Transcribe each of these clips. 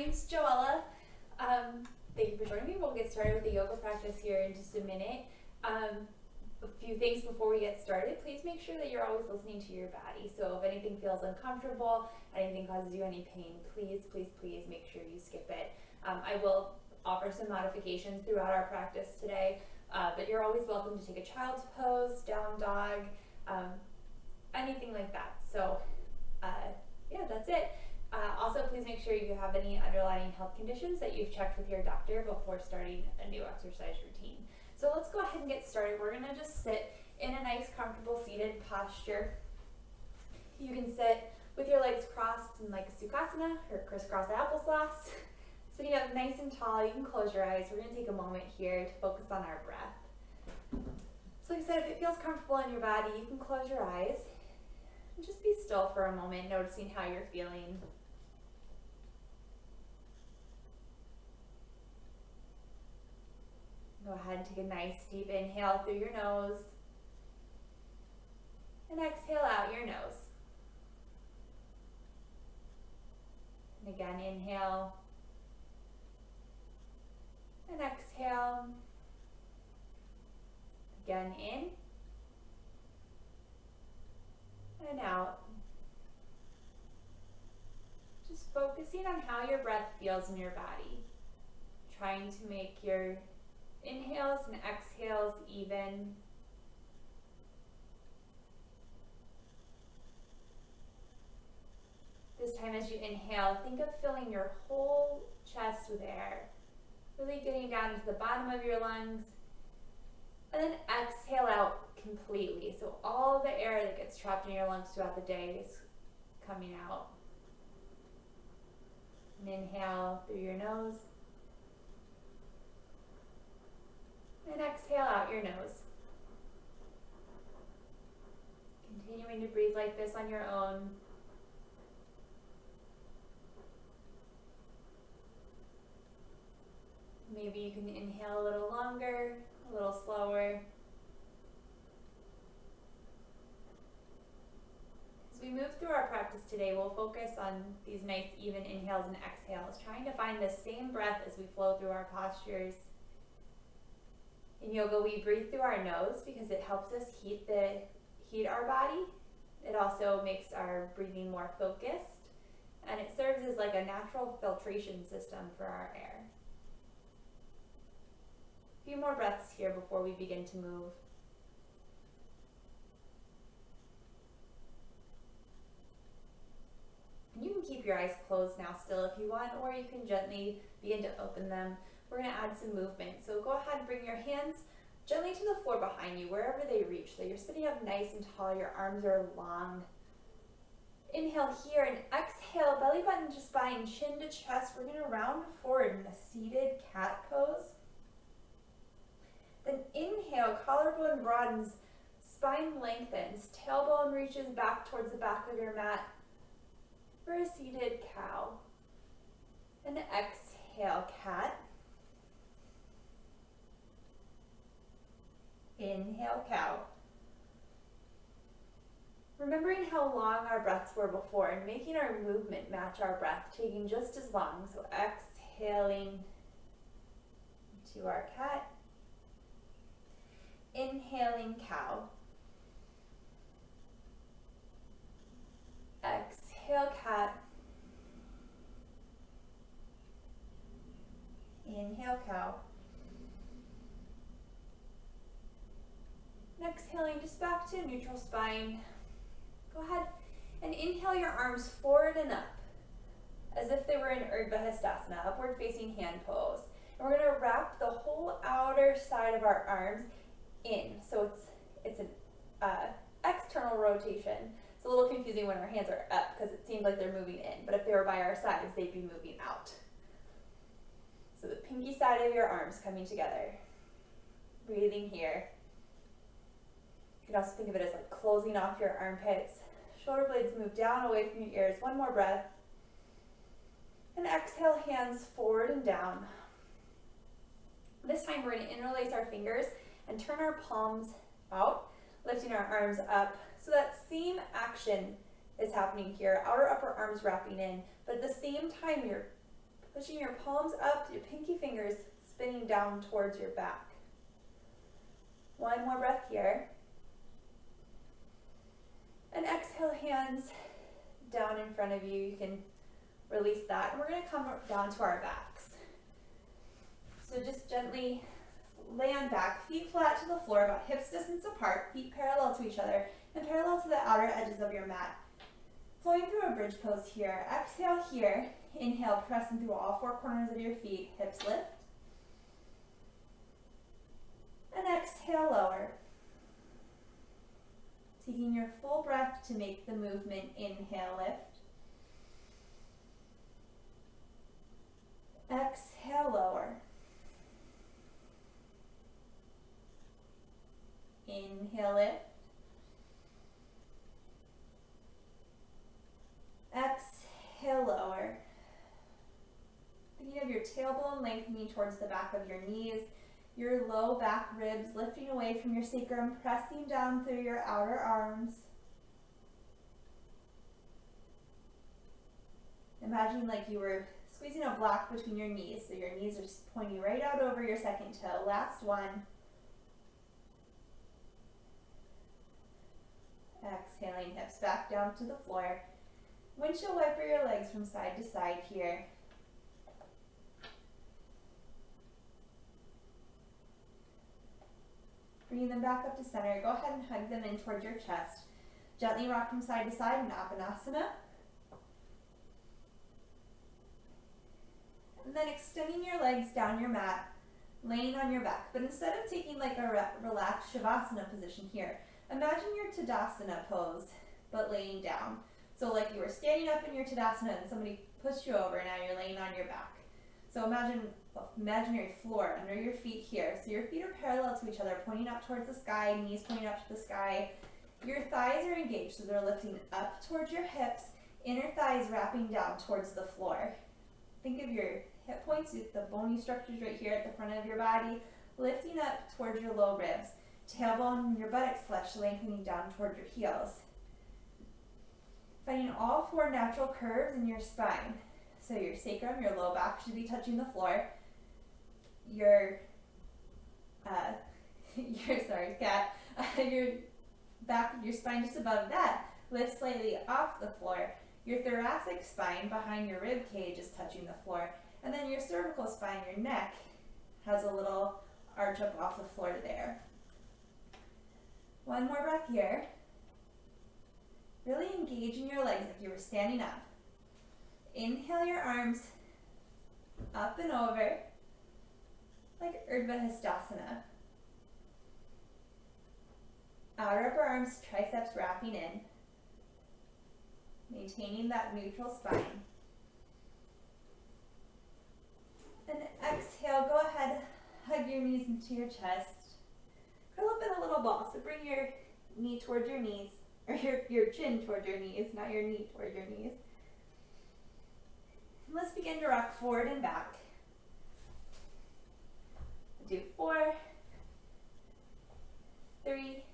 name's Joella. Thank you for joining me. We'll get started with the yoga practice here in just a minute. A few things before we get started. Please make sure that you're always listening to your body. So if anything feels uncomfortable, anything causes you any pain, please make sure you skip it. I will offer some modifications throughout our practice today, but you're always welcome to take a child's pose, down dog, anything like that. So yeah, that's it. Also, please make sure you have any underlying health conditions that you've checked with your doctor before starting a new exercise routine. So let's go ahead and get started. We're going to just sit in a nice, comfortable seated posture. You can sit with your legs crossed in like a sukhasana or crisscross applesauce. Sitting up nice and tall, you can close your eyes. We're going to take a moment here to focus on our breath. So like I said, if it feels comfortable in your body, you can close your eyes and just be still for a moment, noticing how you're feeling. Go ahead and take a nice deep inhale through your nose and exhale out your nose. And again, inhale and exhale. Again, in and out. Just focusing on how your breath feels in your body. Trying to make your inhales and exhales even. This time as you inhale, think of filling your whole chest with air. Really getting down to the bottom of your lungs. And then exhale out completely. So all the air that gets trapped in your lungs throughout the day is coming out. And inhale through your nose. And exhale out your nose. Continuing to breathe like this on your own. Maybe you can inhale a little longer, a little slower. As we move through our practice today, we'll focus on these nice even inhales and exhales, trying to find the same breath as we flow through our postures. In yoga, we breathe through our nose because it helps us heat our body. It also makes our breathing more focused, and it serves as like a natural filtration system for our air. A few more breaths here before we begin to move. And you can keep your eyes closed now still if you want, or you can gently begin to open them. We're going to add some movement. So go ahead and bring your hands gently to the floor behind you, wherever they reach. So you're sitting up nice and tall, your arms are long. Inhale here and exhale, belly button to spine, chin to chest. We're going to round forward in a seated cat pose. Then inhale, collarbone broadens, spine lengthens, tailbone reaches back towards the back of your mat for a seated cow. And exhale, cat. Inhale, cow. Remembering how long our breaths were before and making our movement match our breath, taking just as long. So exhaling to our cat. Inhaling, cow. Exhale, cat. Inhale, cow. And exhaling just back to neutral spine. Go ahead and inhale your arms forward and up as if they were in Urdhva Hastasana, upward facing hand pose. And we're going to wrap the whole outer side of our arms in. So it's an external rotation. It's a little confusing when our hands are up because it seems like they're moving in, but if they were by our sides, they'd be moving out. So the pinky side of your arms coming together. Breathing here. You can also think of it as like closing off your armpits. Shoulder blades move down away from your ears. One more breath. And exhale, hands forward and down. This time we're going to interlace our fingers and turn our palms out, lifting our arms up. So that same action is happening here. Outer upper arms wrapping in, but at the same time you're Pushing your palms up, your pinky fingers spinning down towards your back. One more breath here. And exhale, hands down in front of you. You can release that. And we're going to come down to our backs. So just gently lay on back, feet flat to the floor, about hips distance apart, feet parallel to each other, and parallel to the outer edges of your mat. Flowing through a bridge pose here. Exhale here. Inhale, pressing through all four corners of your feet. Hips lift. And exhale, lower. Taking your full breath to make the movement. Inhale, lift. Exhale, lower. Inhale, lift. Exhale, lower. Thinking of your tailbone lengthening towards the back of your knees, your low back ribs lifting away from your sacrum, pressing down through your outer arms. Imagine like you were squeezing a block between your knees, so your knees are pointing right out over your second toe. Last one. Exhaling, hips back down to the floor. Windshield wiper your legs from side to side here. Bringing them back up to center. Go ahead and hug them in towards your chest. Gently rock from side to side in Apanasana. And then extending your legs down your mat, laying on your back. But instead of taking like a relaxed Shavasana position here, imagine your Tadasana pose, but laying down. So like you were standing up in your Tadasana and somebody pushed you over, now you're laying on your back. So imagine an imaginary floor under your feet here. So your feet are parallel to each other, pointing up towards the sky, knees pointing up to the sky. Your thighs are engaged, so they're lifting up towards your hips, inner thighs wrapping down towards the floor. Think of your hip points, the bony structures right here at the front of your body, lifting up towards your low ribs. Tailbone and your buttocks flesh lengthening down toward your heels. Finding all four natural curves in your spine. So your sacrum, your low back should be touching the floor. Your back, your spine just above that lifts slightly off the floor. Your thoracic spine behind your rib cage is touching the floor. And then your cervical spine, your neck, has a little arch up off the floor there. One more breath here. Really engaging your legs like you were standing up. Inhale your arms up and over like Urdhva Hastasana. Outer upper arms, triceps wrapping in. Maintaining that neutral spine. And exhale, go ahead, hug your knees into your chest. Curl up in a little ball, so bring your knee towards your knees, or your chin towards your knees, not your knee towards your knees. And let's begin to rock forward and back. Do 4, 3,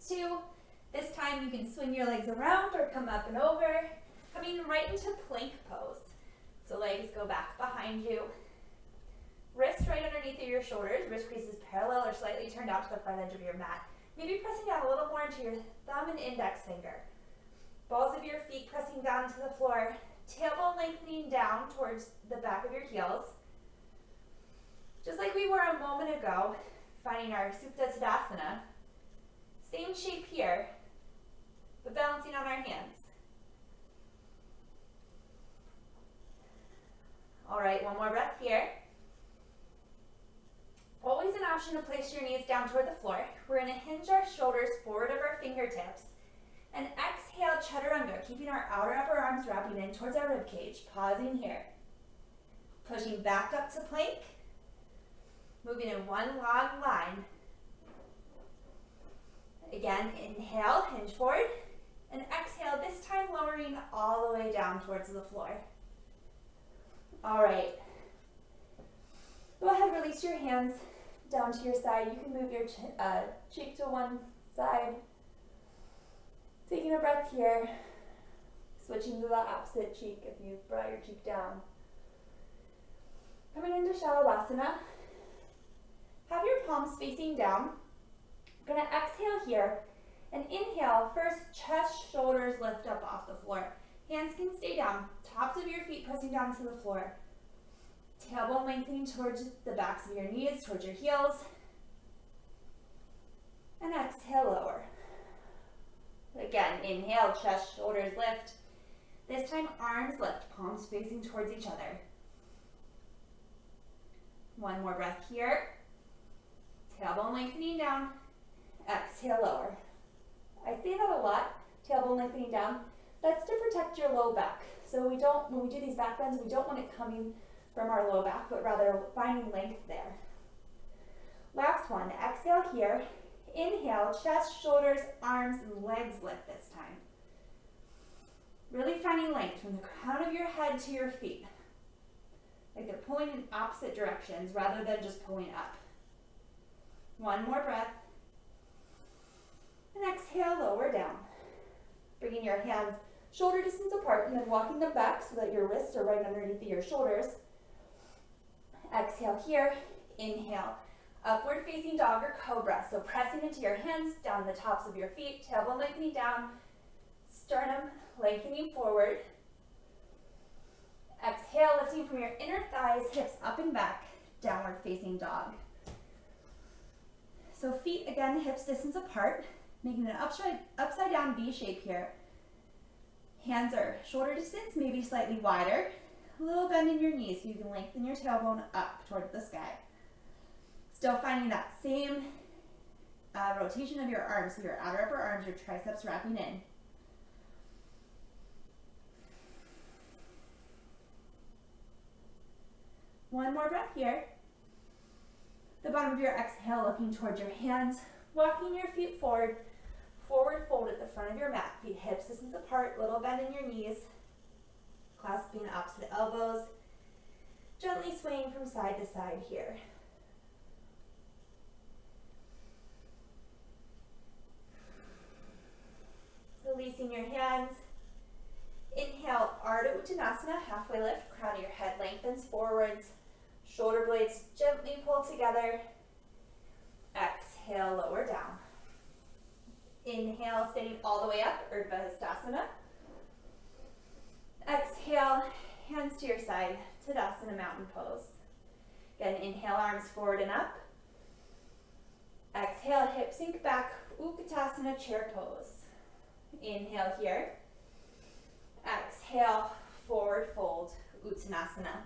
2. This time you can swing your legs around or come up and over, coming right into plank pose. So legs go back behind you. Wrists right underneath your shoulders, wrist creases parallel or slightly turned out to the front edge of your mat. Maybe pressing down a little more into your thumb and index finger. Balls of your feet pressing down to the floor. Tailbone lengthening down towards the back of your heels. Just like we were a moment ago, finding our Supta Tadasana. Same shape here, but balancing on our hands. All right, one more breath here. Always an option to place your knees down toward the floor. We're going to hinge our shoulders forward of our fingertips. And exhale, Chaturanga, keeping our outer upper arms wrapping in towards our rib cage. Pausing here. Pushing back up to plank. Moving in one long line. Again, inhale, hinge forward. And exhale, this time lowering all the way down towards the floor. All right. Go ahead, release your hands down to your side. You can move your cheek to one side. Taking a breath here. Switching to the opposite cheek if you brought your cheek down. Coming into Shalabhasana. Have your palms facing down. We're going to exhale here and inhale. First, chest, shoulders lift up off the floor. Hands can stay down. Tops of your feet pressing down to the floor. Tailbone lengthening towards the backs of your knees, towards your heels. And exhale, lower. Again, inhale, chest, shoulders lift. This time, arms lift, palms facing towards each other. One more breath here. Tailbone lengthening down. Exhale, lower. I say that a lot, tailbone lengthening down. That's to protect your low back. So when we do these back bends, we don't want it coming from our low back, but rather finding length there. Last one, exhale here. Inhale, chest, shoulders, arms, and legs lift this time. Really finding length from the crown of your head to your feet. Like they're pulling in opposite directions rather than just pulling up. One more breath. And exhale, lower down. Bringing your hands shoulder distance apart and then walking them back so that your wrists are right underneath your shoulders. Exhale here. Inhale. Upward facing dog or cobra. So pressing into your hands down the tops of your feet. Tailbone lengthening down. Sternum lengthening forward. Exhale, lifting from your inner thighs, hips up and back. Downward facing dog. So feet, again, hips distance apart. Making an upside down V shape here. Hands are shoulder distance, maybe slightly wider. A little bend in your knees so you can lengthen your tailbone up towards the sky. Still finding that same rotation of your arms, so your outer upper arms, your triceps wrapping in. One more breath here. The bottom of your exhale looking towards your hands, walking your feet forward. Forward fold at the front of your mat, feet hips distance apart, little bend in your knees, clasping opposite elbows, gently swaying from side to side here. Releasing your hands. Inhale, Ardha Uttanasana, halfway lift, crown of your head lengthens forwards, shoulder blades gently pull together. Exhale, lower down. Inhale, standing all the way up, Urdhva Hastasana. Exhale, hands to your side, Tadasana, mountain pose. Again, inhale, arms forward and up. Exhale, hips sink back, Utkatasana, chair pose. Inhale here. Exhale, forward fold, Uttanasana.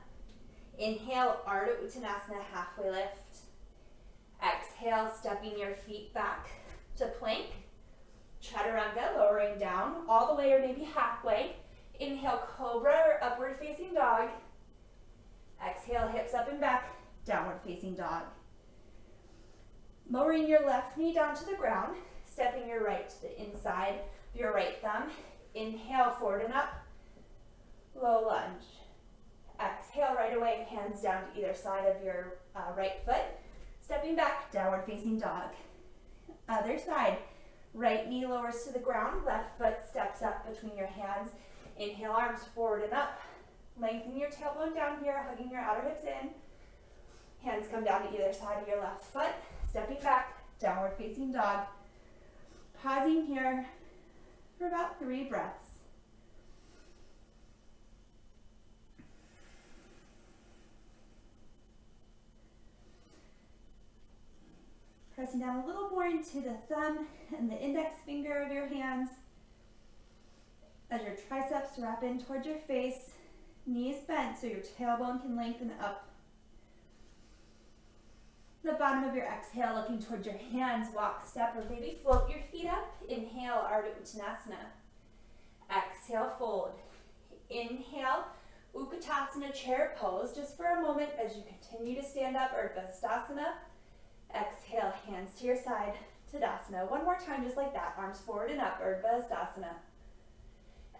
Inhale, Ardha Uttanasana, halfway lift. Exhale, stepping your feet back to plank. Chaturanga, lowering down all the way or maybe halfway. Inhale, cobra or upward facing dog. Exhale, hips up and back, downward facing dog. Lowering your left knee down to the ground, stepping your right to the inside of your right thumb. Inhale, forward and up, low lunge. Exhale, right away, hands down to either side of your right foot. Stepping back, downward facing dog. Other side. Right knee lowers to the ground, left foot steps up between your hands. Inhale, arms forward and up. Lengthen your tailbone down here, hugging your outer hips in. Hands come down to either side of your left foot. Stepping back, downward facing dog. Pausing here for about 3 breaths. Pressing down a little more into the thumb and the index finger of your hands as your triceps wrap in towards your face, knees bent so your tailbone can lengthen up. The bottom of your exhale looking towards your hands, walk, step, or maybe float your feet up. Inhale, Ardha Uttanasana. Exhale, fold. Inhale, Utkatasana, chair pose, just for a moment as you continue to stand up, Urdhva Hastasana. Exhale, hands to your side, Tadasana. One more time, just like that. Arms forward and up, Urdhva Hastasana.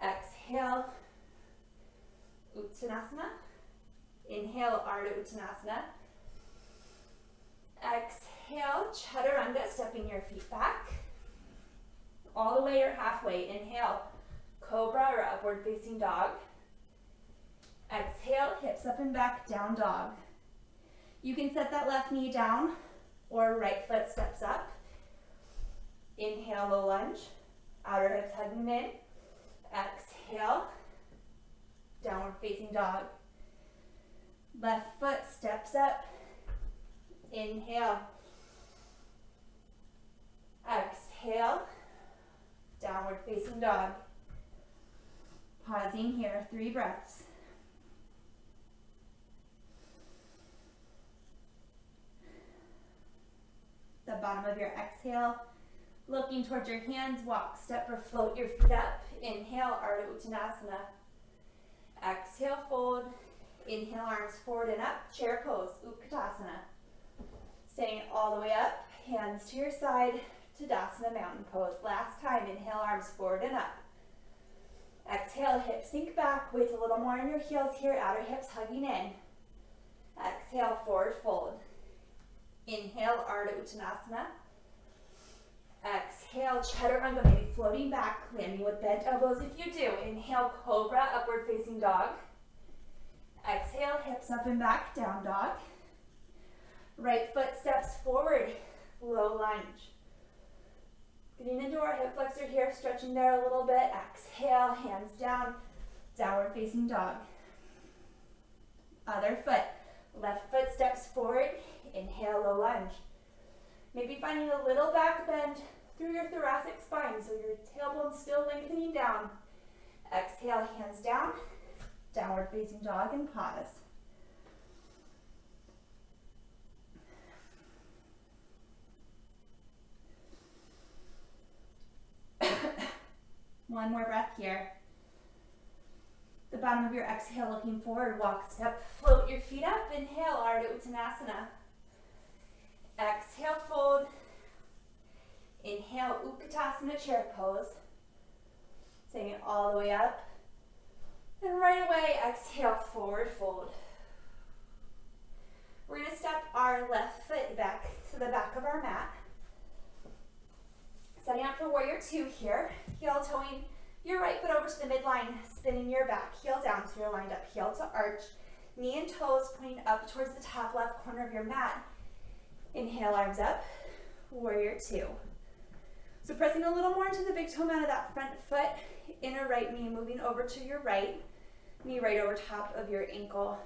Exhale, Uttanasana. Inhale, Ardha Uttanasana. Exhale, Chaturanga, stepping your feet back. All the way or halfway. Inhale, cobra or upward facing dog. Exhale, hips up and back, down dog. You can set that left knee down or right foot steps up. Inhale, low lunge. Outer hips hugging in. Exhale, downward facing dog. Left foot steps up. Inhale. Exhale, downward facing dog. Pausing here, 3 breaths. The bottom of your exhale, looking towards your hands, walk, step, or float your feet up. Inhale, Ardha Uttanasana. Exhale, fold. Inhale, arms forward and up, chair pose, Utkatasana. Staying all the way up, hands to your side, Tadasana, mountain pose. Last time, inhale, arms forward and up. Exhale, hips sink back, weight a little more in your heels here, outer hips hugging in. Exhale, forward fold. Inhale, Ardha Uttanasana. Exhale, Chaturanga, maybe floating back, landing with bent elbows if you do. Inhale, Cobra, upward facing dog. Exhale, hips up and back, down dog. Right foot steps forward, low lunge. Getting into our hip flexor here, stretching there a little bit. Exhale, hands down, downward facing dog. Other foot, left foot steps forward, inhale, low lunge. Maybe finding a little back bend through your thoracic spine so your tailbone's still lengthening down. Exhale, hands down, downward facing dog, and pause. One more breath here. The bottom of your exhale, looking forward, walk, step, float your feet up. Inhale, Ardha Uttanasana. Exhale, fold. Inhale, Utkatasana, chair pose. Staying it all the way up. And right away, exhale, forward fold. We're going to step our left foot back to the back of our mat. Setting up for warrior 2 here. Heel toeing your right foot over to the midline, spinning your back heel down so you're lined up heel to arch. Knee and toes pointing up towards the top left corner of your mat. Inhale, arms up, warrior 2. So pressing a little more into the big toe mound of that front foot, inner right knee moving over to your right, knee right over top of your ankle.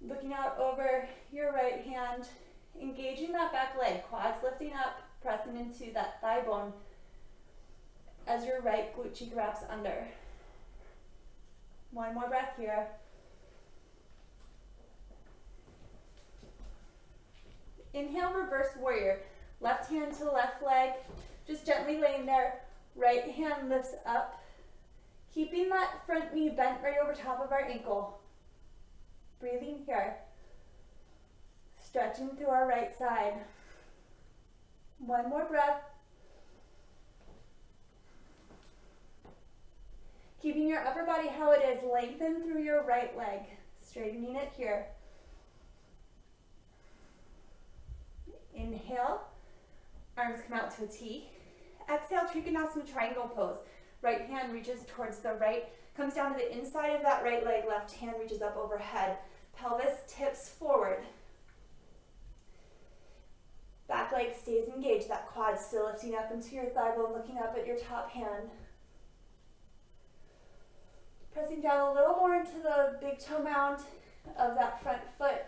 Looking out over your right hand, engaging that back leg, quads lifting up, pressing into that thigh bone as your right glute cheek wraps under. One more breath here. Inhale, reverse warrior. Left hand to left leg, just gently laying there. Right hand lifts up, keeping that front knee bent right over top of our ankle. Breathing here. Stretching through our right side. One more breath. Keeping your upper body how it is, lengthen through your right leg, straightening it here. Inhale, arms come out to a T. Exhale, Trikonasana, triangle pose. Right hand reaches towards the right, comes down to the inside of that right leg, left hand reaches up overhead. Pelvis tips forward. Back leg stays engaged, that quad still lifting up into your thigh bone, looking up at your top hand. Pressing down a little more into the big toe mound of that front foot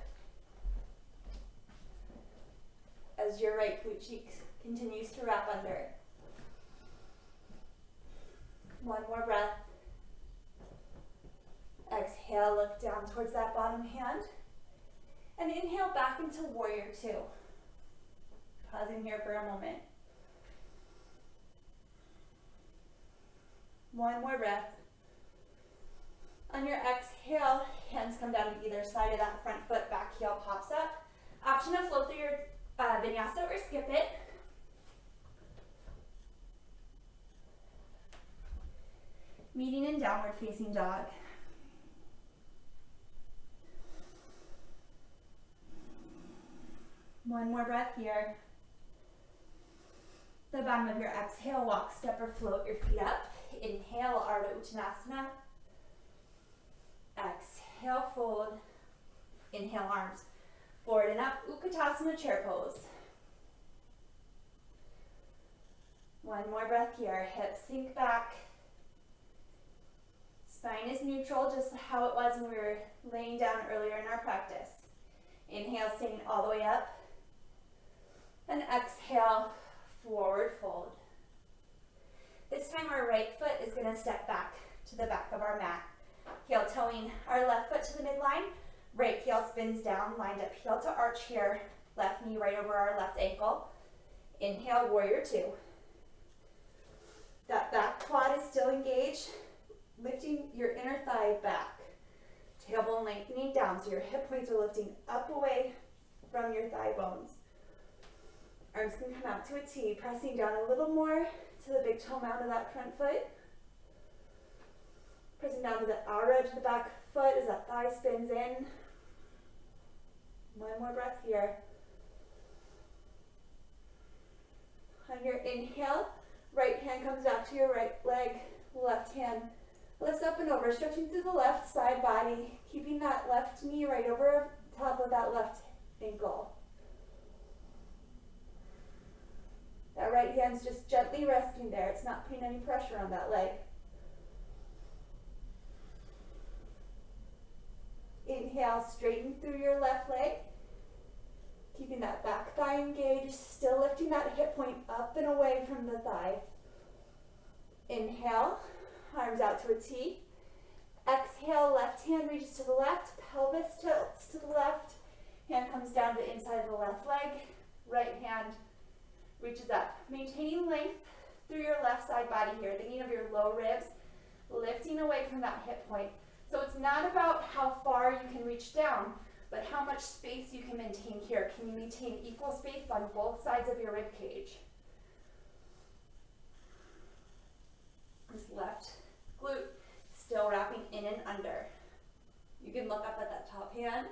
as your right glute cheek continues to wrap under. One more breath. Exhale, look down towards that bottom hand. And inhale back into warrior 2. Pausing here for a moment. One more breath. On your exhale, hands come down to either side of that front foot, back heel pops up. Option to float through your vinyasa or skip it. Meeting in downward facing dog. One more breath here. The bottom of your exhale, walk, step, or float your feet up. Inhale, Ardha Uttanasana. Exhale, fold. Inhale, arms forward and up, Utkatasana, chair pose. One more breath here, hips sink back. Spine is neutral, just how it was when we were laying down earlier in our practice. Inhale, standing all the way up. And exhale, forward fold. This time our right foot is going to step back to the back of our mat. Heel toeing our left foot to the midline. Right heel spins down, lined up heel to arch here. Left knee right over our left ankle. Inhale, warrior two. That back quad is still engaged. Lifting your inner thigh back. Tailbone lengthening down, so your hip points are lifting up away from your thigh bones. Arms can come out to a T, pressing down a little more to the big toe mound of that front foot. Pressing down to the outer edge of the back foot as that thigh spins in. One more breath here. On your inhale, right hand comes out to your right leg, left hand lifts up and over, stretching through the left side body, keeping that left knee right over top of that left ankle. That right hand's just gently resting there. It's not putting any pressure on that leg. Inhale, straighten through your left leg. Keeping that back thigh engaged, still lifting that hip point up and away from the thigh. Inhale, arms out to a T. Exhale, left hand reaches to the left, pelvis tilts to the left. Hand comes down to the inside of the left leg. Right hand reaches up, maintaining length through your left side body here, thinking of your low ribs, lifting away from that hip point. So it's not about how far you can reach down, but how much space you can maintain here. Can you maintain equal space on both sides of your rib cage? This left glute still wrapping in and under. You can look up at that top hand.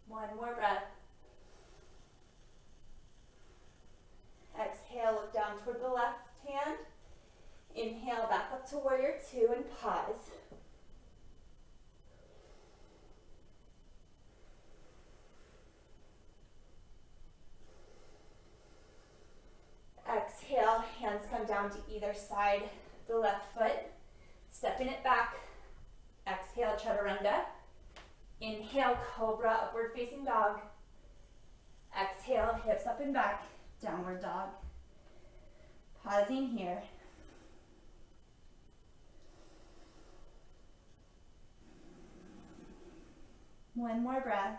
One more breath. Exhale, look down toward the left hand. Inhale, back up to warrior two and pause. Exhale, hands come down to either side the left foot. Stepping it back. Exhale, chaturanga. Inhale, cobra, upward facing dog. Exhale, hips up and back, downward dog. Pausing here. One more breath.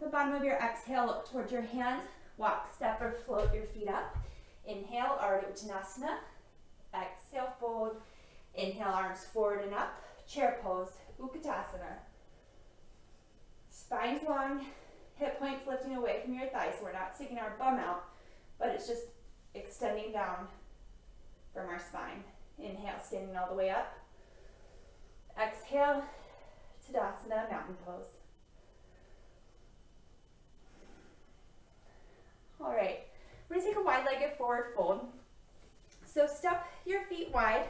The bottom of your exhale, look towards your hands. Walk, step, or float your feet up. Inhale, Ardha Uttanasana. Exhale, fold. Inhale, arms forward and up. Chair pose, Utkatasana. Spine's long, hip points lifting away from your thighs, so we're not sticking our bum out, but it's just extending down from our spine. Inhale, standing all the way up. Exhale, Tadasana, mountain pose. All right, we're gonna take a wide-legged forward fold. So step your feet wide,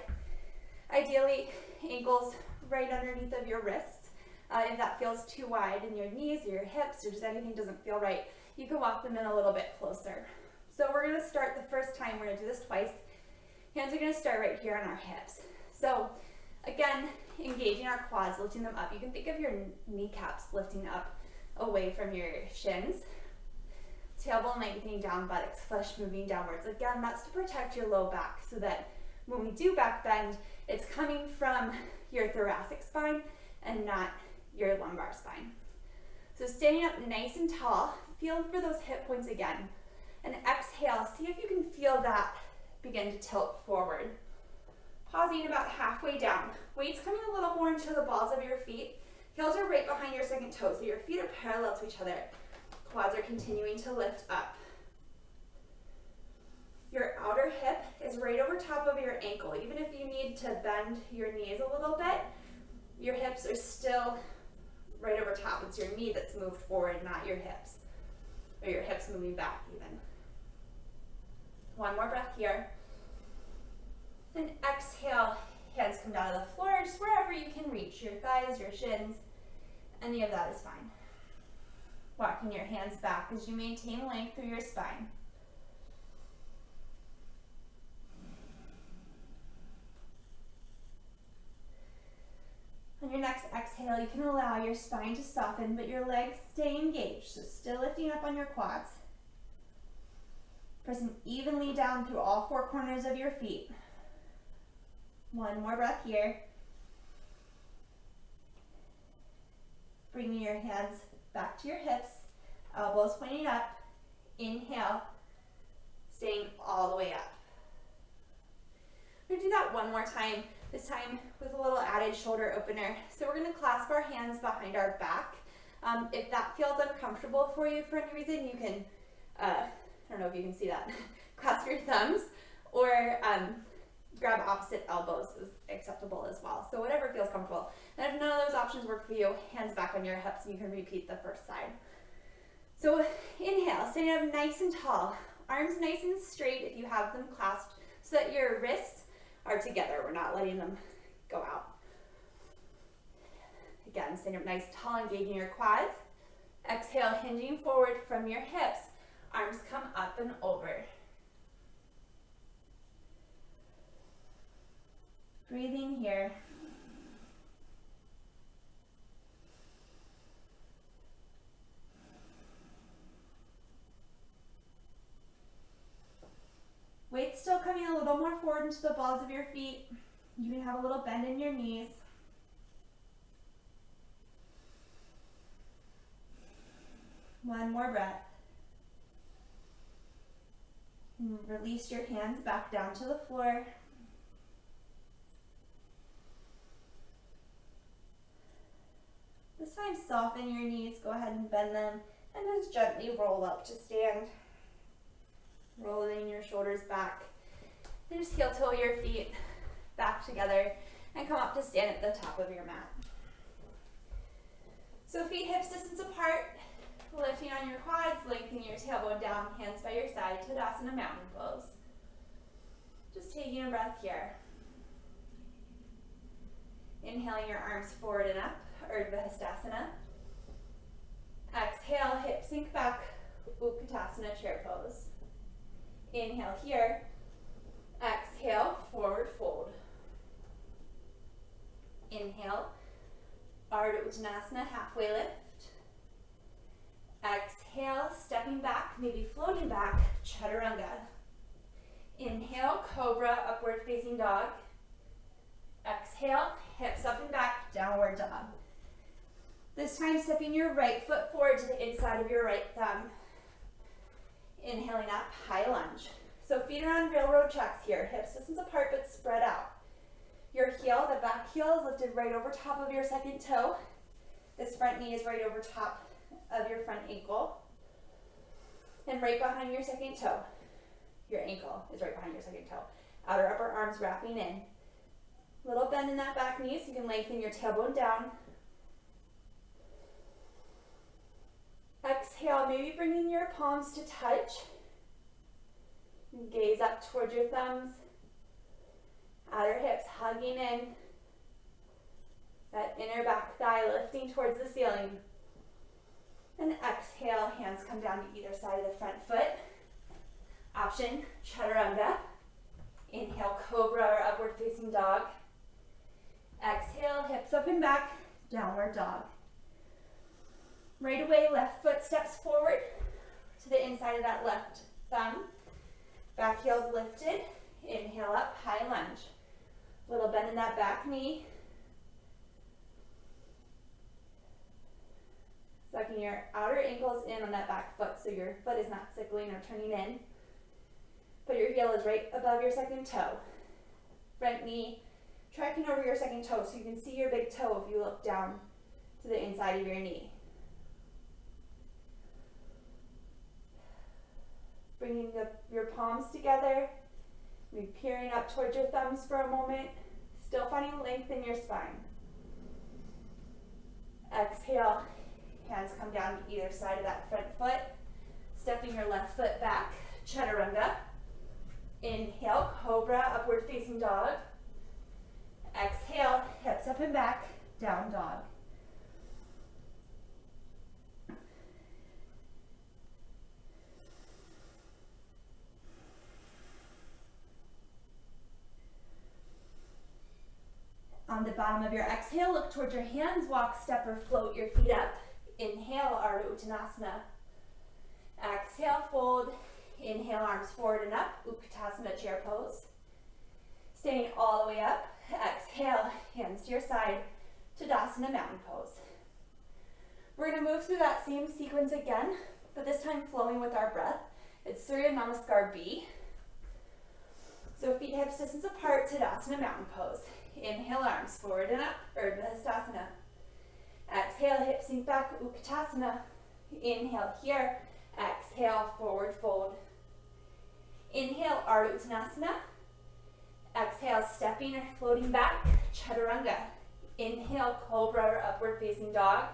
ideally ankles right underneath of your wrists. If that feels too wide in your knees or your hips or just anything doesn't feel right, you can walk them in a little bit closer. So we're gonna start the first time, we're gonna do this twice. Hands are gonna start right here on our hips. So again, engaging our quads, lifting them up. You can think of your kneecaps lifting up away from your shins. Tailbone lengthening down, buttocks, flesh moving downwards. Again, that's to protect your low back so that when we do back bend, it's coming from your thoracic spine and not your lumbar spine. So standing up nice and tall, feel for those hip points again. And exhale, see if you can feel that begin to tilt forward. Pausing about halfway down. Weights coming a little more into the balls of your feet. Heels are right behind your second toe, so your feet are parallel to each other. Quads are continuing to lift up. Your outer hip is right over top of your ankle. Even if you need to bend your knees a little bit, your hips are still right over top. It's your knee that's moved forward, not your hips, or your hips moving back even. One more breath here. And exhale, hands come down to the floor, just wherever you can reach, your thighs, your shins, any of that is fine. Walking your hands back as you maintain length through your spine. On your next exhale, you can allow your spine to soften, but your legs stay engaged, so still lifting up on your quads. Pressing evenly down through all four corners of your feet. One more breath here. Bringing your hands back to your hips, elbows pointing up. Inhale, staying all the way up. We're gonna do that one more time, this time with a little added shoulder opener. So we're gonna clasp our hands behind our back. If that feels uncomfortable for you for any reason, you can, I don't know if you can see that, clasp your thumbs, or grab opposite elbows is acceptable as well. So whatever feels comfortable. And if none of those options work for you, hands back on your hips and you can repeat the first side. So inhale, standing up nice and tall. Arms nice and straight if you have them clasped so that your wrists are together. We're not letting them go out. Again, standing up nice, tall, engaging your quads. Exhale, hinging forward from your hips. Arms come up and over. Breathing here. Weight still coming a little more forward into the balls of your feet. You can have a little bend in your knees. One more breath. And release your hands back down to the floor. This time, soften your knees, go ahead and bend them, and just gently roll up to stand. Rolling your shoulders back, and just heel toe your feet back together, and come up to stand at the top of your mat. So feet hips distance apart, lifting on your quads, lengthening your tailbone down, hands by your side, Tadasana mountain pose. Just taking a breath here. Inhaling your arms forward and up, Urdhva Hastasana. Exhale, hips sink back, Utkatasana chair pose. Inhale here. Exhale, forward fold. Inhale, Ardha Uttanasana, halfway lift. Exhale, stepping back, maybe floating back, Chaturanga. Inhale, Cobra, upward facing dog. Exhale, hips up and back, downward dog. This time, stepping your right foot forward to the inside of your right thumb. Inhaling up, high lunge. So feet are on railroad tracks here, hips distance apart but spread out. Your heel, the back heel is lifted right over top of your second toe. This front knee is right over top of your front ankle. And right behind your second toe. Your ankle is right behind your second toe. Outer upper arms wrapping in. Little bend in that back knee so you can lengthen your tailbone down. Exhale, maybe bringing your palms to touch. Gaze up towards your thumbs. Outer hips hugging in. That inner back thigh lifting towards the ceiling. And exhale, hands come down to either side of the front foot. Option, Chaturanga. Inhale, Cobra or upward facing dog. Exhale, hips up and back, downward dog. Right away, left foot steps forward to the inside of that left thumb. Back heel's lifted. Inhale up, high lunge. Little bend in that back knee. Sucking your outer ankles in on that back foot so your foot is not sickling or turning in. But your heel is right above your second toe. Front knee tracking over your second toe so you can see your big toe if you look down to the inside of your knee. Bringing your palms together, maybe peering up towards your thumbs for a moment, still finding length in your spine. Exhale, hands come down to either side of that front foot. Stepping your left foot back, chaturanga. Inhale, cobra, upward facing dog. Exhale, hips up and back, down dog. On the bottom of your exhale, look towards your hands, walk, step, or float your feet up. Inhale, Ardha Uttanasana. Exhale, fold. Inhale, arms forward and up, Utkatasana, chair pose. Staying all the way up. Exhale, hands to your side, Tadasana, mountain pose. We're going to move through that same sequence again, but this time flowing with our breath. It's Surya Namaskar B. So feet hips distance apart, Tadasana, mountain pose. Inhale, arms forward and up, Urdhva Hastasana. Exhale, hips sink back, Utkatasana. Inhale here, exhale, forward fold. Inhale, Ardha Uttanasana. Exhale, stepping or floating back, chaturanga. Inhale, cobra or upward facing dog.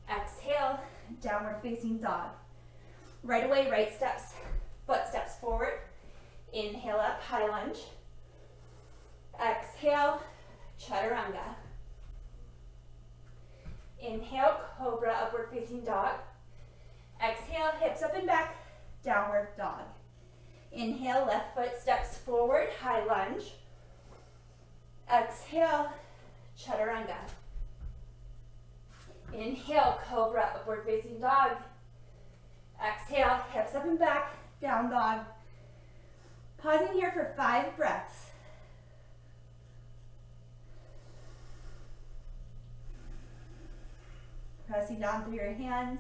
Exhale, downward facing dog. Right away, right steps, foot steps forward. Inhale up, high lunge. Exhale, chaturanga. Inhale, cobra, upward facing dog. Exhale, hips up and back, downward dog. Inhale, left foot steps forward, high lunge. Exhale, chaturanga. Inhale, cobra, upward facing dog. Exhale, hips up and back, down dog. Pausing here for 5 breaths. Pressing down through your hands,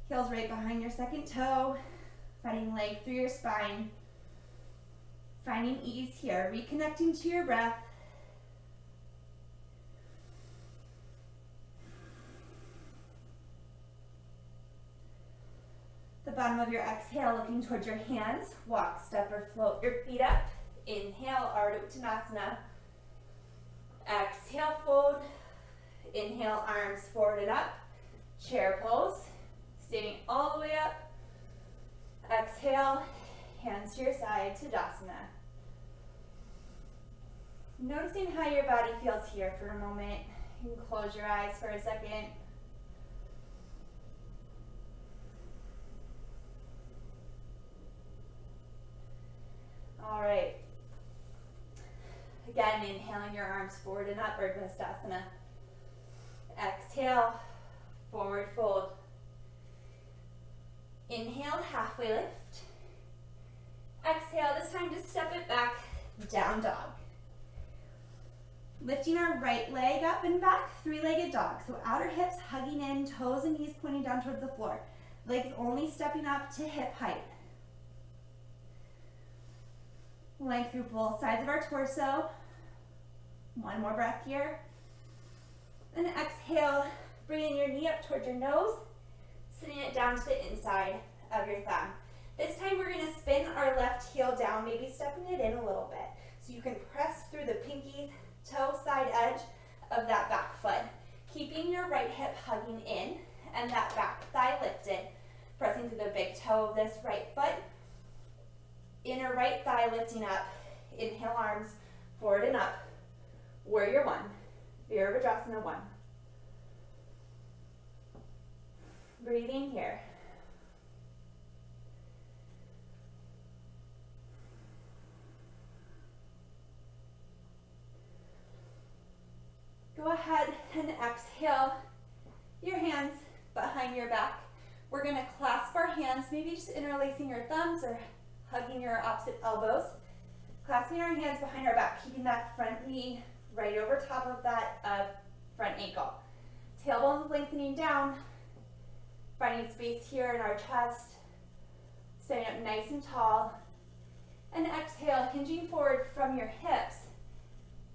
heels right behind your second toe, finding leg through your spine, finding ease here, reconnecting to your breath. The bottom of your exhale, looking towards your hands, walk, step, or float your feet up. Inhale, Ardha Uttanasana. Exhale, fold. Inhale, arms forward and up, chair pose, standing all the way up. Exhale, hands to your side, Tadasana. Noticing how your body feels here for a moment. You can close your eyes for a second. All right. Again, inhaling your arms forward and up, Urdhva Hastasana. Exhale, forward fold. Inhale, halfway lift. Exhale, this time just step it back, down dog. Lifting our right leg up and back, 3-legged dog. So outer hips hugging in, toes and knees pointing down towards the floor. Legs only stepping up to hip height. Length through both sides of our torso. One more breath here. And exhale, bringing your knee up towards your nose, sitting it down to the inside of your thumb. This time we're going to spin our left heel down, maybe stepping it in a little bit. So you can press through the pinky toe side edge of that back foot, keeping your right hip hugging in and that back thigh lifted, pressing through the big toe of this right foot. Inner right thigh lifting up. Inhale, arms forward and up. Warrior 1. Virabhadrasana 1. Breathing here. Go ahead and exhale your hands behind your back. We're going to clasp our hands, maybe just interlacing your thumbs or hugging your opposite elbows. Clasping our hands behind our back, keeping that front knee right over top of that front ankle. Tailbones lengthening down, finding space here in our chest, standing up nice and tall. And exhale, hinging forward from your hips,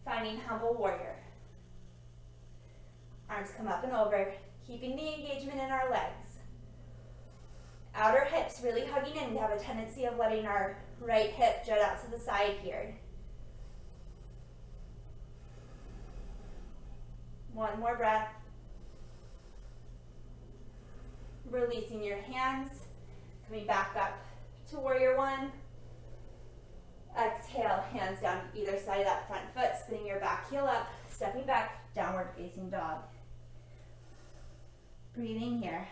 finding humble warrior. Arms come up and over, keeping the engagement in our legs. Outer hips really hugging in. We have a tendency of letting our right hip jut out to the side here. One more breath. Releasing your hands, coming back up to warrior one. Exhale, hands down to either side of that front foot, spinning your back heel up, stepping back, downward facing dog. Breathing here.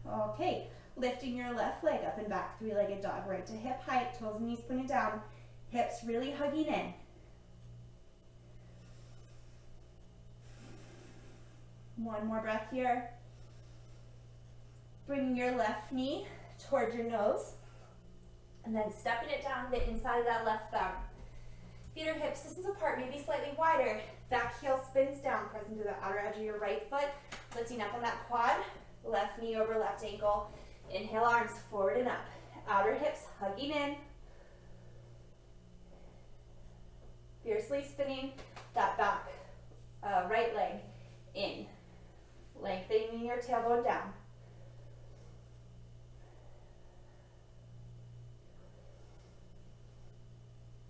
Okay, lifting your left leg up and back, three-legged dog, right to hip height, toes and knees pointed down, hips really hugging in. One more breath here. Bringing your left knee towards your nose, and then stepping it down the inside of that left thumb. Feet or hips distance apart, maybe slightly wider. Back heel spins down, pressing to the outer edge of your right foot, lifting up on that quad, left knee over left ankle. Inhale, arms forward and up. Outer hips hugging in. Fiercely spinning that back right leg in. Lengthening your tailbone down.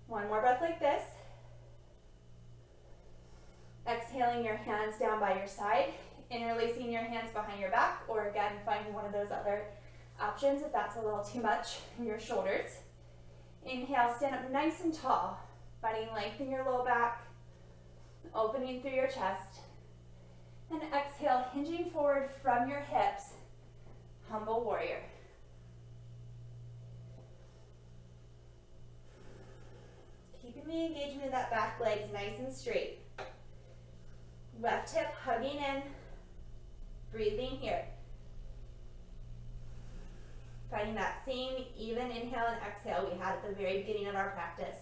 One more breath like this. Exhaling your hands down by your side, interlacing your hands behind your back, or again, finding one of those other options if that's a little too much in your shoulders. Inhale, stand up nice and tall, finding length in your low back, opening through your chest. And exhale, hinging forward from your hips, humble warrior. Keeping the engagement of that back leg nice and straight. Left hip hugging in, breathing here. Finding that same even inhale and exhale we had at the very beginning of our practice.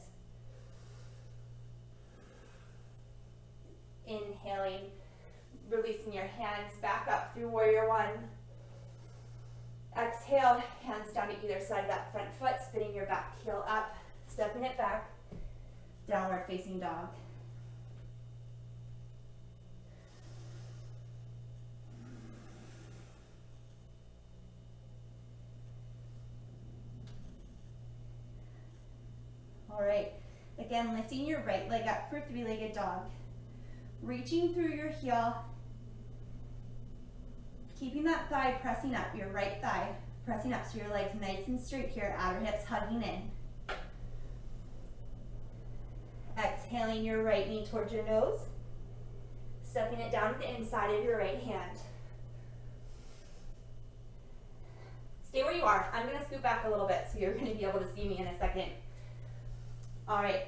Inhaling, releasing your hands back up through warrior one. Exhale, hands down to either side of that front foot, spinning your back heel up, stepping it back, downward facing dog. All right, again, lifting your right leg up for three-legged dog. Reaching through your heel, keeping that thigh pressing up, your right thigh pressing up so your legs nice and straight here, outer hips hugging in. Exhaling your right knee towards your nose, stepping it down to the inside of your right hand. Stay where you are. I'm going to scoot back a little bit so you're going to be able to see me in a second. All right.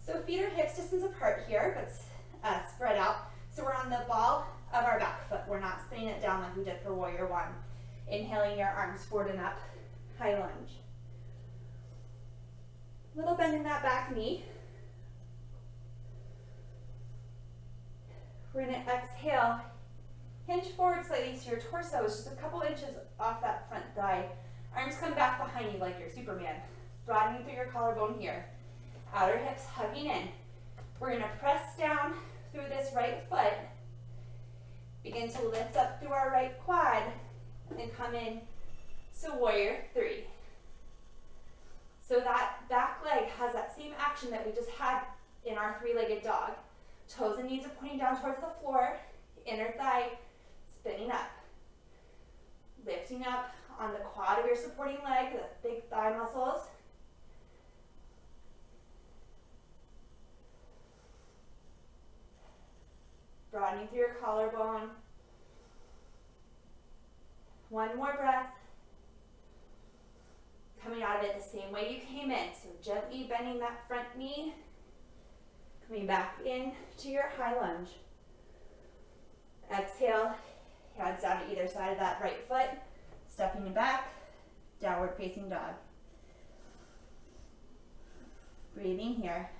So feet are hips distance apart here, but spread out. So we're on the ball of our back foot. We're not spinning it down like we did for warrior one. Inhaling your arms forward and up, high lunge. Little bend in that back knee. We're going to exhale, hinge forward slightly so your torso is just a couple inches off that front thigh. Arms come back behind you like you're Superman. Broadening through your collarbone here. Outer hips hugging in. We're going to press down through this right foot. Begin to lift up through our right quad and come in to warrior three. So that back leg has that same action that we just had in our three-legged dog. Toes and knees are pointing down towards the floor. Inner thigh spinning up. Lifting up on the quad of your supporting leg, the big thigh muscles. Broadening through your collarbone. One more breath. Coming out of it the same way you came in. So gently bending that front knee. Coming back in to your high lunge. Exhale, hands down to either side of that right foot. Stepping it back, downward facing dog. Breathing here.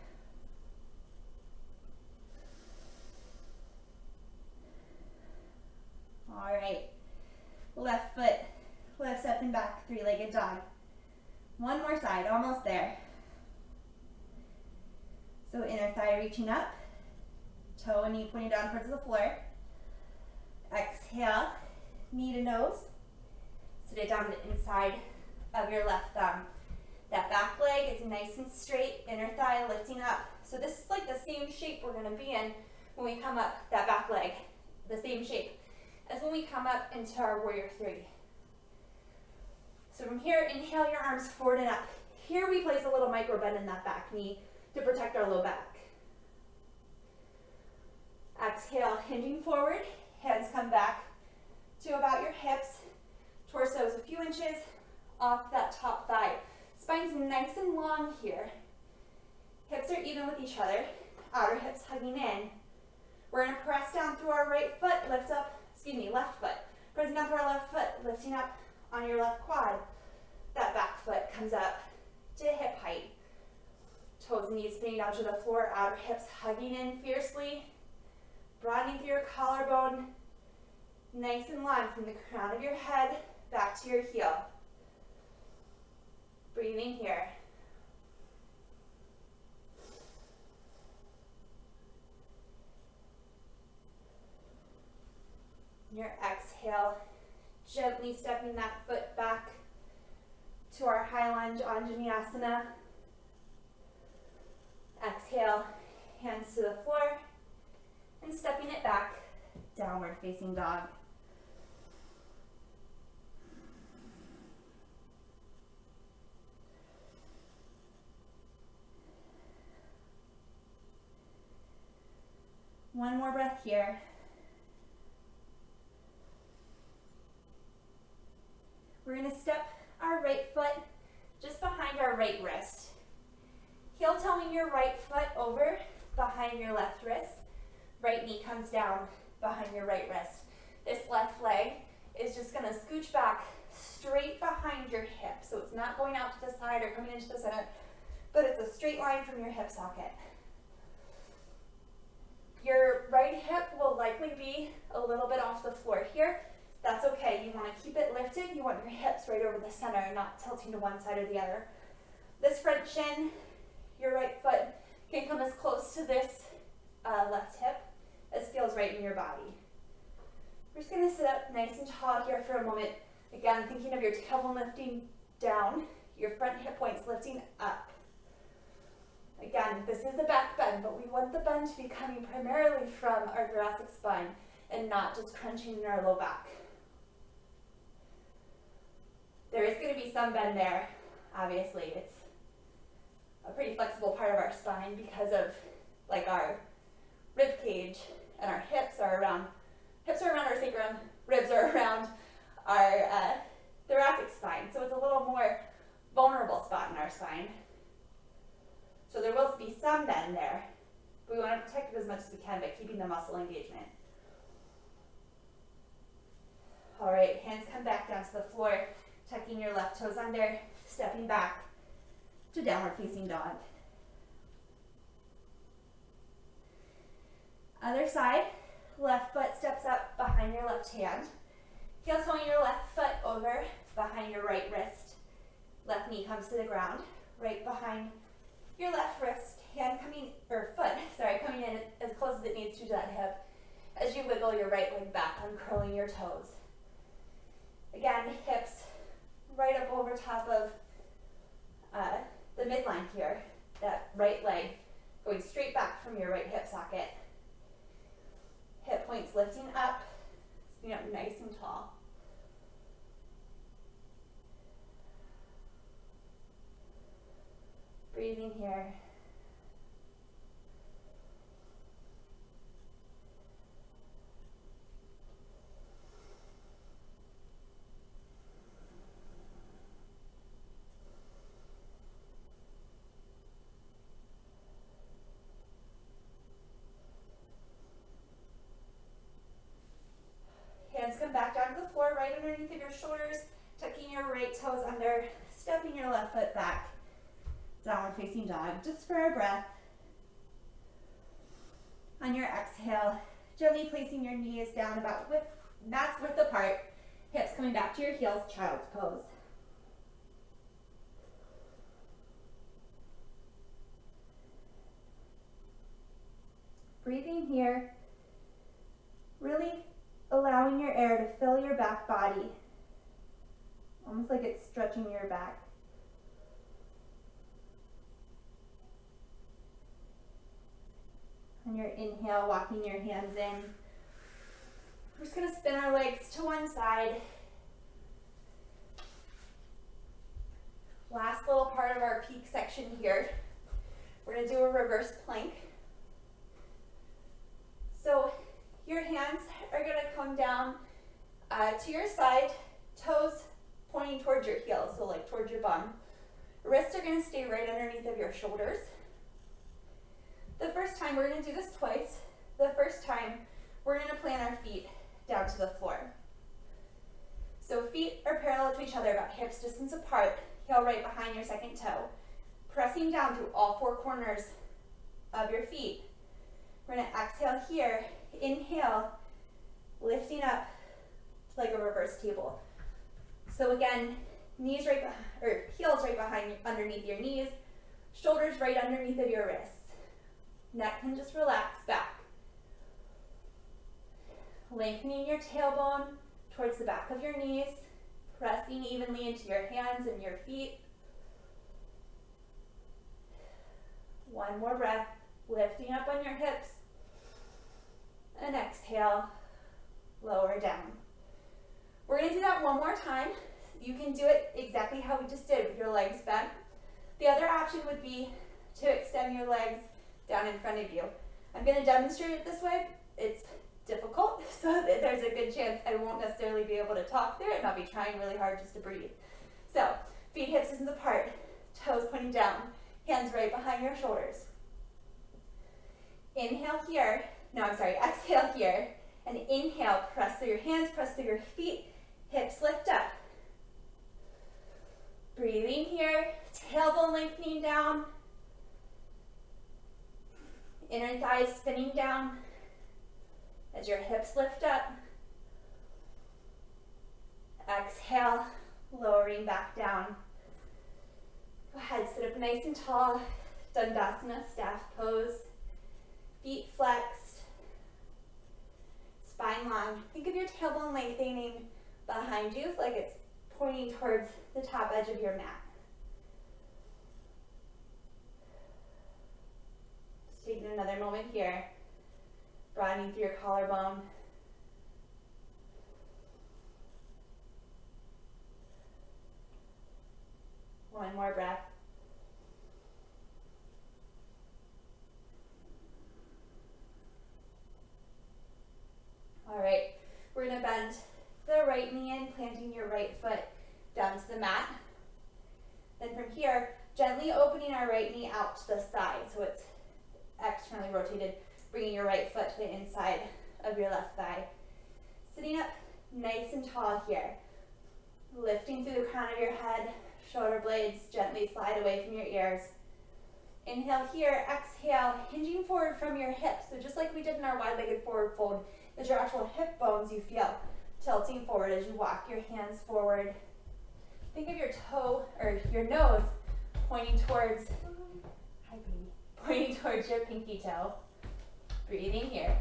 All right, left foot lifts up and back, three-legged dog. One more side, almost there. So inner thigh reaching up, toe and knee pointing down towards the floor. Exhale, knee to nose. Sit it down to the inside of your left thumb. That back leg is nice and straight, inner thigh lifting up So this is like the same shape we're gonna be in when we come up, that back leg, the same shape as when we come up into our warrior three. So from here, inhale your arms forward and up. Here we place a little micro bend in that back knee to protect our low back. Exhale, hinging forward, hands come back to about your hips, torso's a few inches off that top thigh. Spine's nice and long here. Hips are even with each other, outer hips hugging in. We're gonna press down through our right foot, lift up, left foot. Pressing down through our left foot, lifting up on your left quad. That back foot comes up to hip height. Toes and knees spinning down to the floor, outer hips hugging in fiercely. Broadening through your collarbone, nice and long from the crown of your head back to your heel. Breathing here. Your exhale, gently stepping that foot back to our high lunge Anjaneyasana. Exhale, hands to the floor, and stepping it back, downward facing dog. One more breath here. We're going to step our right foot just behind our right wrist. Heel toeing your right foot over behind your left wrist. Right knee comes down behind your right wrist. This left leg is just going to scooch back straight behind your hip. So it's not going out to the side or coming into the center, but it's a straight line from your hip socket. Your right hip will likely be a little bit off the floor here. That's okay. You want to keep it lifted. You want your hips right over the center, not tilting to one side or the other. This front shin, your right foot can come as close to this left hip as feels right in your body. We're just going to sit up nice and tall here for a moment. Again, thinking of your tailbone lifting down, your front hip points lifting up. Again, this is a back bend, but we want the bend to be coming primarily from our thoracic spine and not just crunching in our low back. There is going to be some bend there, obviously. It's a pretty flexible part of our spine because of like our rib cage, and our hips are around our sacrum, ribs are around our thoracic spine. So it's a little more vulnerable spot in our spine. So there will be some bend there, but we want to protect it as much as we can by keeping the muscle engagement. All right, hands come back down to the floor, tucking your left toes under, stepping back to downward facing dog. Other side, left foot steps up behind your left hand. Heel toeing your left foot over behind your right wrist. Left knee comes to the ground, right behind your left wrist, coming in as close as it needs to that hip as you wiggle your right leg back, uncurling your toes. Again, hips right up over top of the midline here, that right leg going straight back from your right hip socket. Hip points lifting up, sitting up nice and tall. Breathing here. Hands come back down to the floor, right underneath of your shoulders, tucking your right toes under, stepping your left foot back. Downward facing dog, just for a breath. On your exhale, gently placing your knees down about max width apart, hips coming back to your heels, child's pose. Breathing here, really allowing your air to fill your back body, almost like it's stretching your back. On your inhale, walking your hands in. We're just gonna spin our legs to one side. Last little part of our peak section here. We're gonna do a reverse plank. So your hands are gonna come down to your side, toes pointing towards your heels, so like towards your bum. Wrists are gonna stay right underneath of your shoulders. The first time, we're gonna do this twice. The first time, we're gonna plant our feet down to the floor. So feet are parallel to each other, about hips distance apart, heel right behind your second toe. Pressing down through all four corners of your feet. We're gonna exhale here, inhale, lifting up to like a reverse table. So again, knees right behind, or heels right behind, underneath your knees, shoulders right underneath of your wrists. Neck can just relax back. Lengthening your tailbone towards the back of your knees, pressing evenly into your hands and your feet. One more breath, lifting up on your hips. And exhale, lower down. We're gonna do that one more time. You can do it exactly how we just did with your legs bent. The other option would be to extend your legs down in front of you. I'm gonna demonstrate it this way. It's difficult, so that there's a good chance I won't necessarily be able to talk through it, and I'll be trying really hard just to breathe. So, feet hips distance apart, toes pointing down, hands right behind your shoulders. Inhale here, exhale here, and inhale, press through your hands, press through your feet, hips lift up. Breathing here, tailbone lengthening down, inner thighs spinning down as your hips lift up. Exhale, lowering back down. Go ahead, sit up nice and tall, Dandasana, staff pose. Feet flexed, spine long. Think of your tailbone lengthening behind you like it's pointing towards the top edge of your mat. Just taking another moment here, broadening through your collarbone. One more breath. All right, we're gonna bend the right knee in, planting your right foot down to the mat. Then from here, gently opening our right knee out to the side so it's externally rotated, bringing your right foot to the inside of your left thigh. Sitting up nice and tall here, lifting through the crown of your head, shoulder blades gently slide away from your ears. Inhale here, exhale, hinging forward from your hips. So just like we did in our wide-legged forward fold, it's your actual hip bones you feel tilting forward as you walk your hands forward. Think of your toe, or your nose, pointing towards, pointing towards your pinky toe. Breathing here.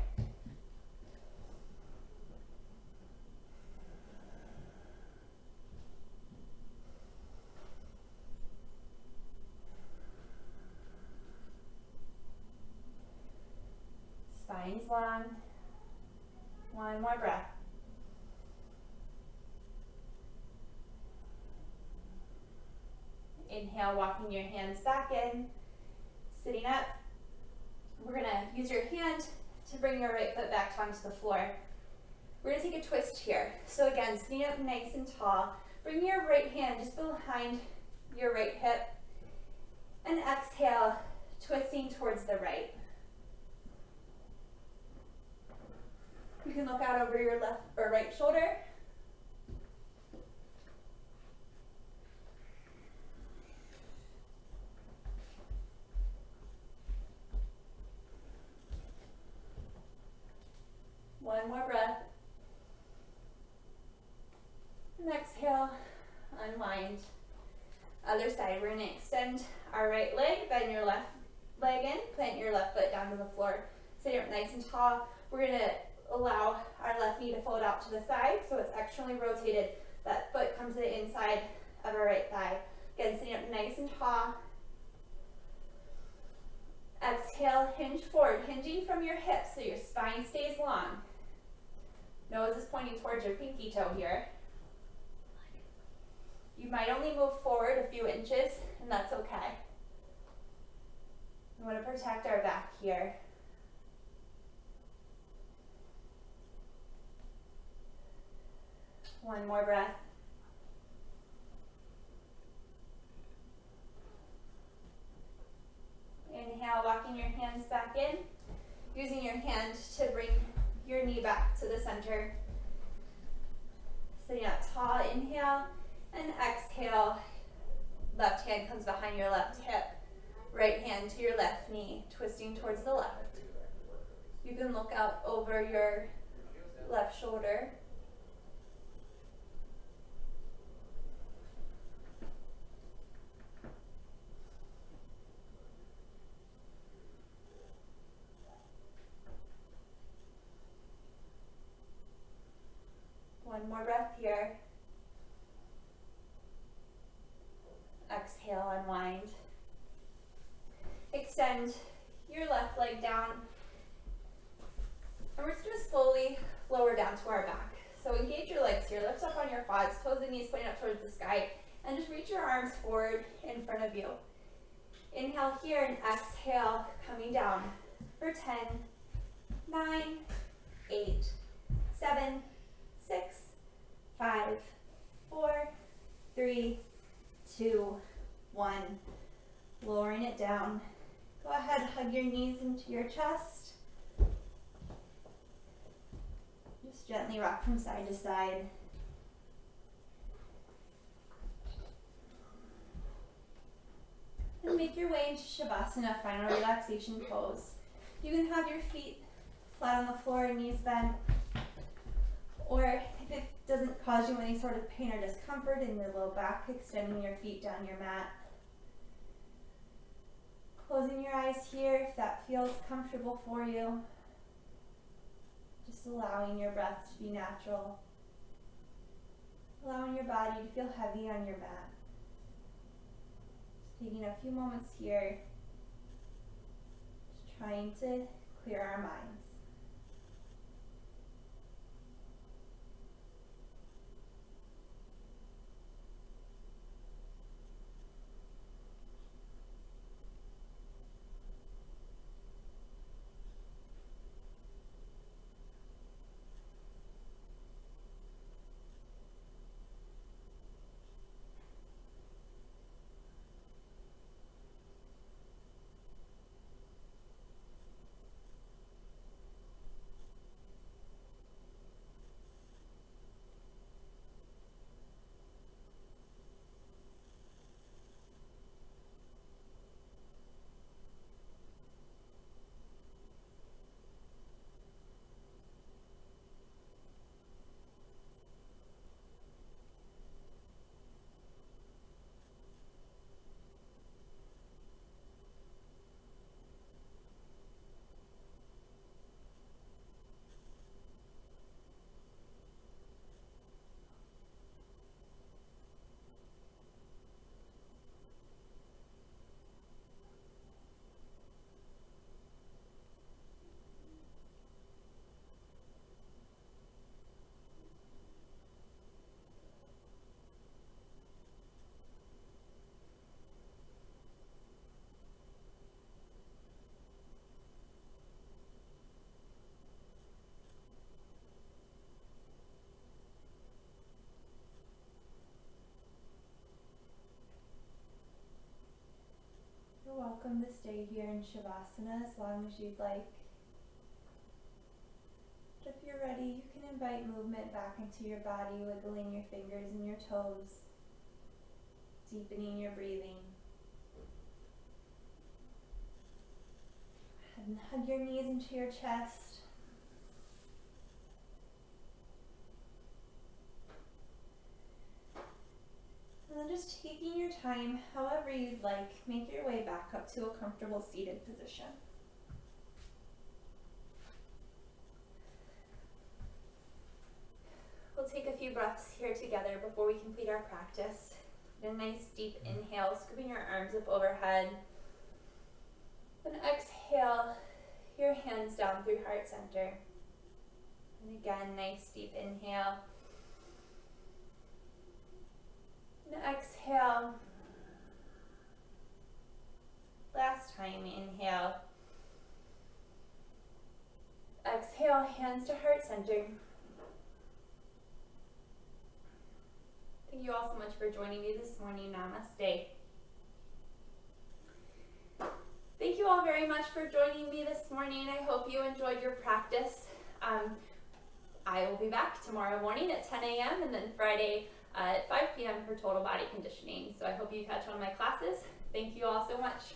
Spine's long. One more breath. Inhale, walking your hands back in, sitting up. We're gonna use your hand to bring your right foot back onto the floor. We're gonna take a twist here. So again, sitting up nice and tall. Bring your right hand just behind your right hip, and exhale, twisting towards the right. You can look out over your left or right shoulder. One more breath. And exhale, unwind. Other side, we're gonna extend our right leg, bend your left leg in, plant your left foot down to the floor. Sit up nice and tall. We're gonna allow our left knee to fold out to the side so it's externally rotated. That foot comes to the inside of our right thigh. Again, sitting up nice and tall. Exhale, hinge forward, hinging from your hips so your spine stays long. Nose is pointing towards your pinky toe here. You might only move forward a few inches, and that's okay. We want to protect our back here. One more breath. Inhale, walking your hands back in, using your hand to bring your knee back to the center. Sitting up tall, inhale, and exhale. Left hand comes behind your left hip. Right hand to your left knee, twisting towards the left. You can look out over your left shoulder. One more breath here. Exhale, unwind. Extend your left leg down. And we're just going to slowly lower down to our back. So engage your legs here. Lift up on your quads, toes and knees pointing up towards the sky. And just reach your arms forward in front of you. Inhale here and exhale, coming down for 10, 9, 8, 7, 6, 5, 4, 3, 2, 1. Lowering it down. Go ahead, hug your knees into your chest. Just gently rock from side to side. And make your way into Shavasana, final relaxation pose. You can have your feet flat on the floor and knees bent. Or if it doesn't cause you any sort of pain or discomfort in your low back, extending your feet down your mat. Closing your eyes here if that feels comfortable for you. Just allowing your breath to be natural. Allowing your body to feel heavy on your mat. Just taking a few moments here. Just trying to clear our minds. You're welcome to stay here in Shavasana as long as you'd like. If you're ready, you can invite movement back into your body, wiggling your fingers and your toes, deepening your breathing. And hug your knees into your chest. And then just taking your time, however you'd like, make your way back up to a comfortable seated position. We'll take a few breaths here together before we complete our practice. A nice deep inhale, scooping your arms up overhead. Then exhale your hands down through heart center. And again, nice deep inhale. And exhale. Last time, inhale. Exhale, hands to heart center. Thank you all so much for joining me this morning. Namaste. Thank you all very much for joining me this morning. I hope you enjoyed your practice. I will be back tomorrow morning at 10 a.m. and then Friday at 5 p.m. for total body conditioning. So I hope you catch one of my classes. Thank you all so much.